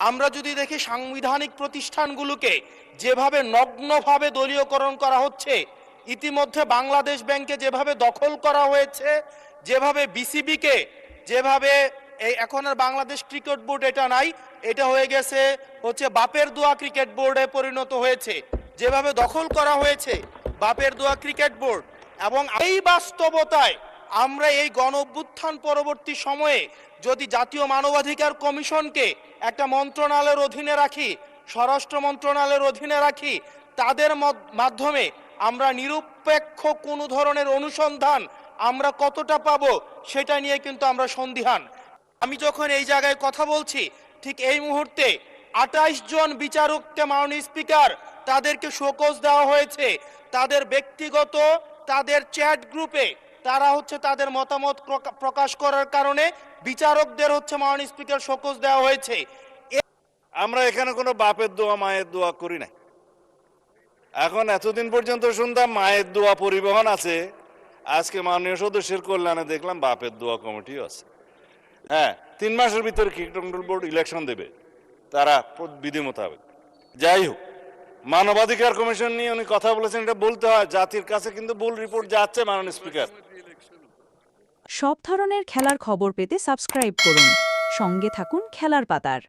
আমরা যদি দেখি সাংবিধানিক প্রতিষ্ঠানগুলোকে যেভাবে নগ্নভাবে দলীয়করণ করা হচ্ছে, ইতিমধ্যে বাংলাদেশ ব্যাংকে যেভাবে দখল করা হয়েছে, যেভাবে বিসিবিকে যেভাবে এখন আর বাংলাদেশ ক্রিকেট বোর্ড এটা নাই, এটা হয়ে গেছে হচ্ছে বাপের দোয়া ক্রিকেট বোর্ডে পরিণত হয়েছে, যেভাবে দখল করা হয়েছে বাপের দোয়া ক্রিকেট বোর্ড। এবং এই বাস্তবতায় আমরা এই গণ অভ্যুত্থান পরবর্তী সময়ে যদি জাতীয় মানবাধিকার কমিশনকে একটা মন্ত্রণালয়ের অধীনে রাখি, স্বরাষ্ট্র মন্ত্রণালয়ের অধীনে রাখি, তাদের মাধ্যমে আমরা নিরপেক্ষ কোনো ধরনের অনুসন্ধান আমরা কতটা পাবো সেটা নিয়ে কিন্তু আমরা সন্দিহান। আমি যখন এই জায়গায় কথা বলছি, ঠিক এই মুহূর্তে 28 জন বিচারককে মাননীয় স্পিকার তাদেরকে শোকজ দেওয়া হয়েছে। তাদের ব্যক্তিগত তাদের চ্যাট গ্রুপে তারা হচ্ছে তাদের মতামত প্রকাশ করার কারণে বিচারকদের হচ্ছে মাননীয় স্পিকার শোকজ দেওয়া হয়েছে। আমরা এখানে কোনো বাপের দোয়া মায়ের দোয়া করি নাই। এখন এতদিন পর্যন্ত শুনতাম মায়ের দোয়া পরিবহন আছে, আজকে মাননীয় সদস্যের কল্যাণে দেখলাম বাপের দোয়া কমিটিও আছে। হ্যাঁ, 3 মাসের ভিতরে ক্রিকেট কন্ট্রোল বোর্ড ইলেকশন দেবে তারা বিধি মোতাবেক। যাই হোক, মানবাধিকার কমিশন নিয়ে উনি কথা বলেছেন, এটা বলতে হয়, জাতির কাছে কিন্তু ভুল রিপোর্ট যাচ্ছে মাননীয় স্পিকার। সব ধরনের খেলার খবর পেতে সাবস্ক্রাইব করুন, সঙ্গে থাকুন খেলার পাতার।